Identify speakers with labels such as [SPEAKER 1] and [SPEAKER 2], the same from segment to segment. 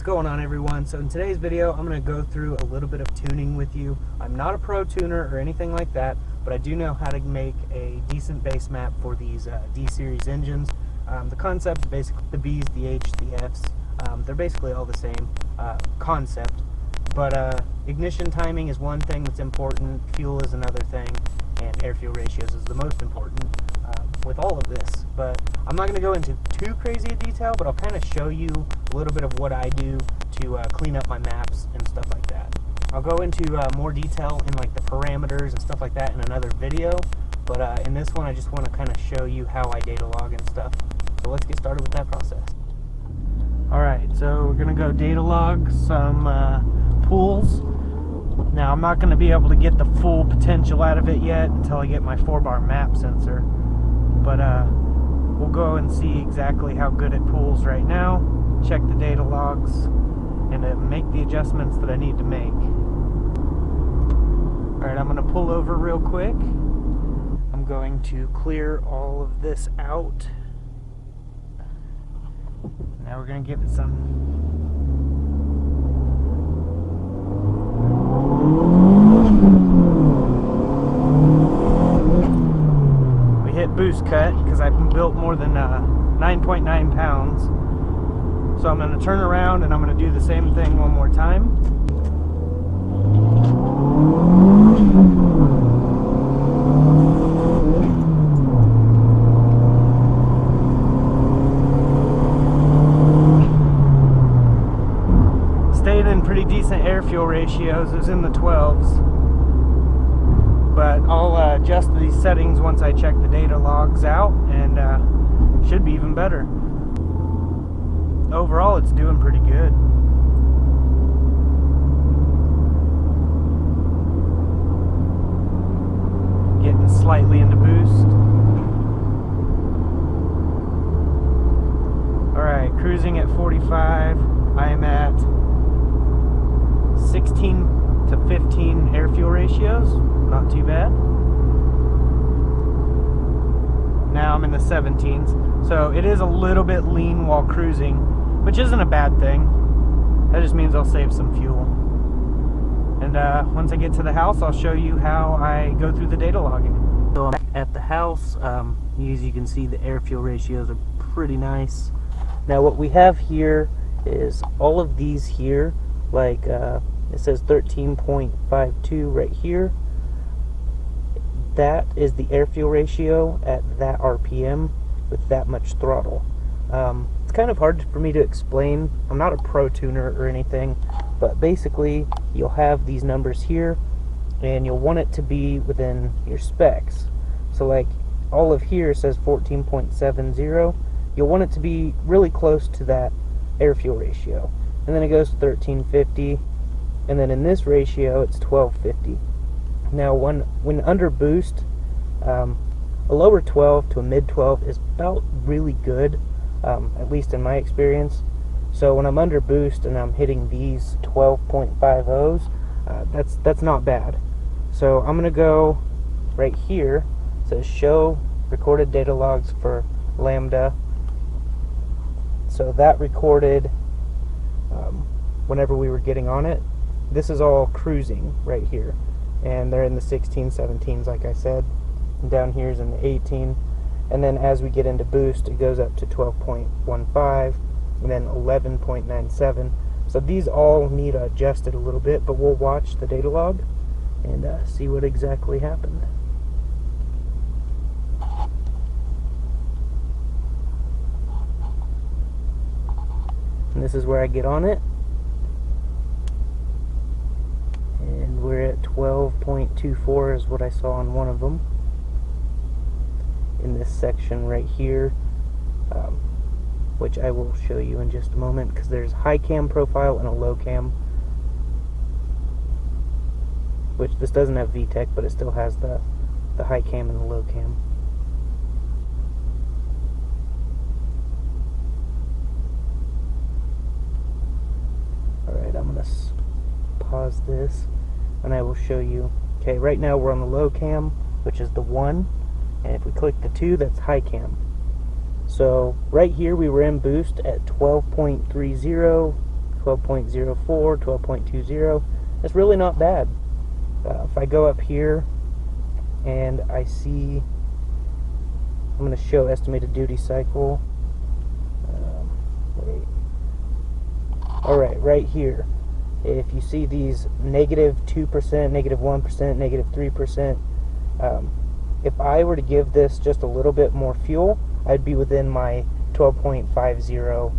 [SPEAKER 1] going on, everyone? So in today's video I'm going to go through a little bit of tuning with you. I'm not a pro tuner or anything like that, but I do know how to make a decent base map for these D-series engines. The concept, basically the B's, the H, the F's, they're basically all the same concept, but ignition timing is one thing that's important, fuel is another thing, and air-fuel ratios is the most important with all of this. But I'm not going to go into too crazy a detail, but I'll kind of show you a little bit of what I do to clean up my maps and stuff like that. I'll go into more detail in like the parameters and stuff like that in another video, but in this one I just want to kind of show you how I data log and stuff. So let's get started with that process. Alright, so we're going to go data log some pools. Now I'm not going to be able to get the full potential out of it yet until I get my 4-bar map sensor, but we'll go and see exactly how good it pools right now, check the data logs, and make the adjustments that I need to make. Alright, I'm going to pull over real quick. I'm going to clear all of this out. Now we're going to give it some. We hit boost cut because I've been built more than 9.9 pounds. So I'm going to turn around and I'm going to do the same thing one more time. Stayed in pretty decent air-fuel ratios. It was in the 12s. But I'll adjust these settings once I check the data logs out, and should be even better. Overall, it's doing pretty good. Getting slightly into boost. Alright, cruising at 45. I am at 16 to 15 air-fuel ratios. Not too bad. Now I'm in the 17s. So it is a little bit lean while cruising, which isn't a bad thing. That just means I'll save some fuel. And once I get to the house, I'll show you how I go through the data logging. So I'm at the house. As you can see, the air-fuel ratios are pretty nice. Now what we have here is all of these here, like it says 13.52 right here. That is the air-fuel ratio at that RPM with that much throttle. It's kind of hard for me to explain. I'm not a pro tuner or anything, but basically you'll have these numbers here and you'll want it to be within your specs. So like all of here says 14.70. You'll want it to be really close to that air-fuel ratio. And then it goes to 1350, and then in this ratio it's 1250. Now when under boost, a lower 12 to a mid 12 is about really good, at least in my experience. So when I'm under boost and I'm hitting these 12.50s, that's not bad. So I'm gonna go right here. It says show recorded data logs for Lambda. So that recorded whenever we were getting on it. This is all cruising right here, and they're in the 16, 17s like I said, and down here is in the 18, and then as we get into boost it goes up to 12.15 and then 11.97. so these all need adjusted a little bit, but we'll watch the data log and see what exactly happened. And this is where I get on it, and we're at 12.24 is what I saw on one of them in this section right here, which I will show you in just a moment, because there's high cam profile and a low cam, which this doesn't have VTEC, but it still has the high cam and the low cam. Alright, I'm going to pause this and I will show you. Okay, right now we're on the low cam, which is the 1, and if we click the 2, that's high cam. So right here we were in boost at 12.30, 12.04, 12.20. It's really not bad. If I go up here and I see, I'm going to show estimated duty cycle. Wait. Alright, right here. If you see these negative 2%, negative 1%, negative 3%, if I were to give this just a little bit more fuel, I'd be within my 12.50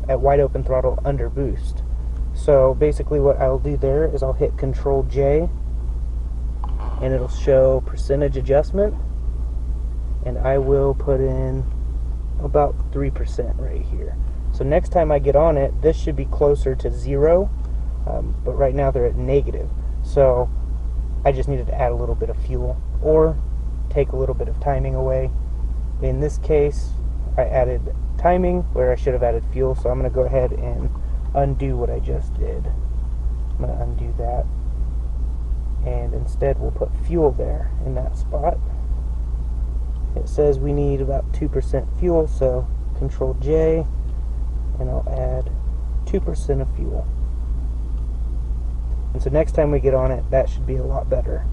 [SPEAKER 1] at wide open throttle under boost. So basically what I'll do there is I'll hit Control J and it'll show percentage adjustment, and I will put in about 3% right here. So next time I get on it, this should be closer to 0, but right now they're at negative. So I just needed to add a little bit of fuel or take a little bit of timing away. In this case, I added timing where I should have added fuel, so I'm going to go ahead and undo what I just did. I'm going to undo that, and instead we'll put fuel there in that spot. It says we need about 2% fuel, so Control J, and I'll add 2% of fuel. And so next time we get on it, that should be a lot better.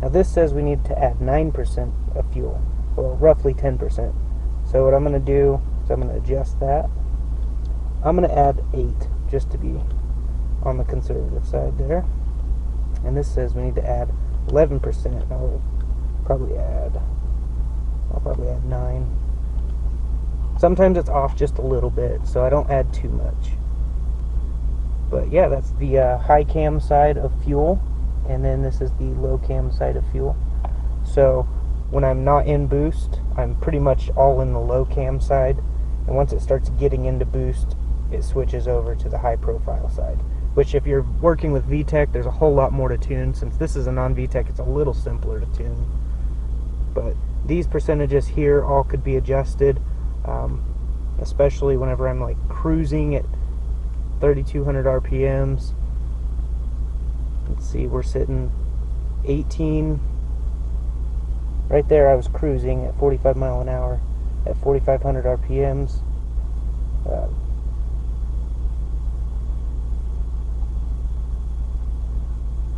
[SPEAKER 1] Now this says we need to add 9% of fuel, well, roughly 10%. So what I'm going to do is I'm going to adjust that. I'm going to add 8, just to be on the conservative side there. And this says we need to add 11%. I'll probably add 9. Sometimes it's off just a little bit, so I don't add too much. But yeah, that's the high cam side of fuel, and then this is the low cam side of fuel. So when I'm not in boost, I'm pretty much all in the low cam side, and once it starts getting into boost, it switches over to the high profile side, which if you're working with VTEC, there's a whole lot more to tune. Since this is a non-VTEC, it's a little simpler to tune. But these percentages here all could be adjusted, especially whenever I'm like cruising at 3,200 RPMs. Let's see, we're sitting 18. Right there I was cruising at 45 mile an hour at 4,500 RPMs.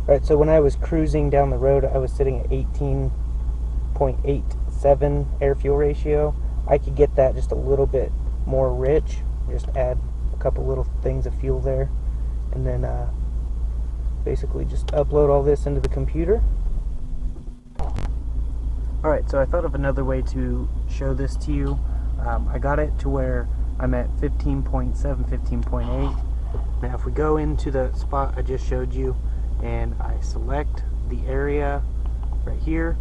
[SPEAKER 1] Right, so when I was cruising down the road, I was sitting at 18.87 air-fuel ratio. I could get that just a little bit more rich, just add a couple little things of fuel there, and then basically just upload all this into the computer. Alright, so I thought of another way to show this to you. I got it to where I'm at 15.7, 15.8. Now if we go into the spot I just showed you, and I select the area right here,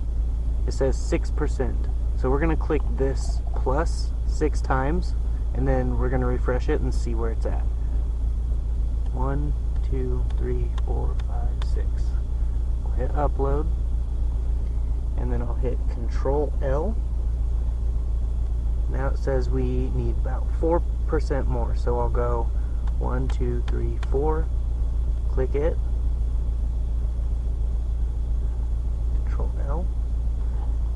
[SPEAKER 1] it says 6%. So we're going to click this plus 6 times, and then we're going to refresh it and see where it's at. 1, 2, 3, 4, 5, 6. We'll hit upload, and then I'll hit Control L. Now it says we need about 4% more, so I'll go 1, 2, 3, 4, click it, Control L.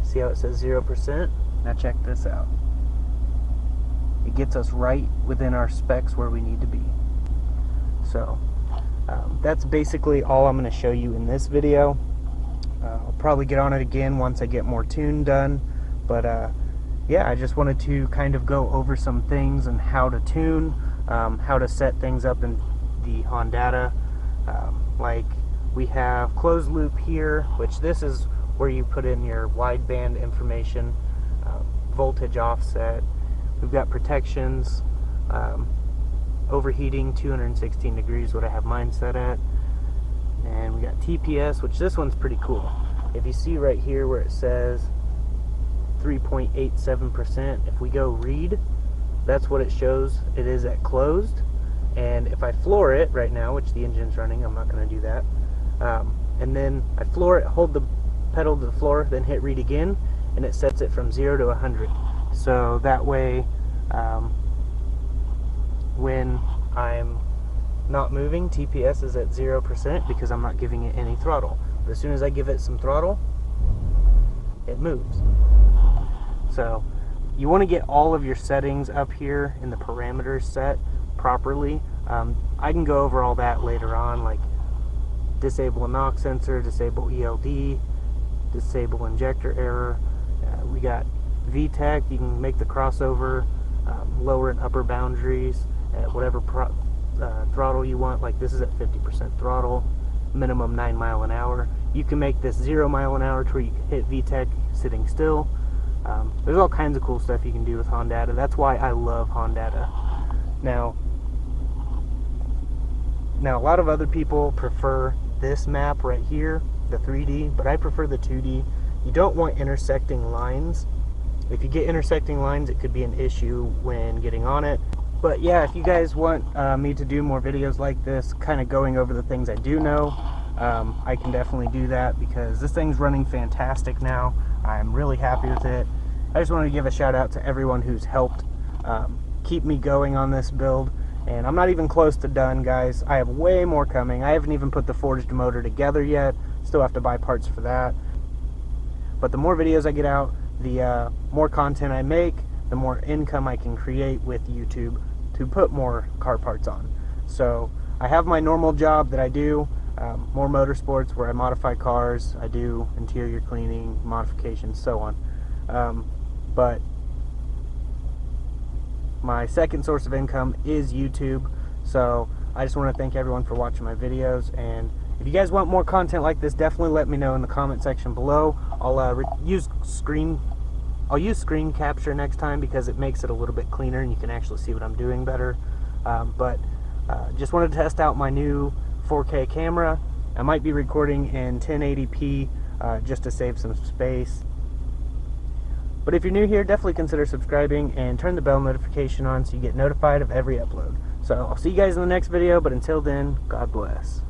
[SPEAKER 1] See how it says 0%? Now check this out. It gets us right within our specs where we need to be. So that's basically all I'm going to show you in this video. I'll probably get on it again once I get more tune done, but yeah, I just wanted to kind of go over some things and how to tune, how to set things up in the Hondata. Like we have closed loop here, which this is where you put in your wideband information, voltage offset. We've got protections, overheating 216 degrees, what I have mine set at. And we got TPS, which this one's pretty cool. If you see right here where it says 3.87%, if we go read, that's what it shows it is at closed. And if I floor it right now, which the engine's running, I'm not going to do that, and then I floor it, hold the pedal to the floor, then hit read again, and it sets it from 0 to 100. So that way when I'm not moving, TPS is at 0% because I'm not giving it any throttle. But as soon as I give it some throttle, it moves. So you want to get all of your settings up here in the parameters set properly. I can go over all that later on, like disable a knock sensor, disable ELD, disable injector error. We got VTEC, you can make the crossover, lower and upper boundaries at whatever throttle you want. Like this is at 50% throttle, minimum 9 miles an hour. You can make this 0 miles an hour to where you can hit VTEC sitting still. There's all kinds of cool stuff you can do with Hondata. That's why I love Hondata. Now a lot of other people prefer this map right here, the 3D, but I prefer the 2D. You don't want intersecting lines. If you get intersecting lines, it could be an issue when getting on it. But yeah, if you guys want me to do more videos like this, kind of going over the things I do know, I can definitely do that, because this thing's running fantastic now. I'm really happy with it. I just wanted to give a shout out to everyone who's helped keep me going on this build. And I'm not even close to done, guys. I have way more coming. I haven't even put the forged motor together yet. Still have to buy parts for that. But the more videos I get out, the more content I make, the more income I can create with YouTube to put more car parts on. So I have my normal job that I do, more motorsports, where I modify cars. I do interior cleaning, modifications, so on. But my second source of income is YouTube. So I just want to thank everyone for watching my videos, and if you guys want more content like this, definitely let me know in the comment section below. I'll use screen capture next time, because it makes it a little bit cleaner and you can actually see what I'm doing better. Just wanted to test out my new 4K camera. I might be recording in 1080p just to save some space. But if you're new here, definitely consider subscribing and turn the bell notification on so you get notified of every upload. So I'll see you guys in the next video, but until then, God bless.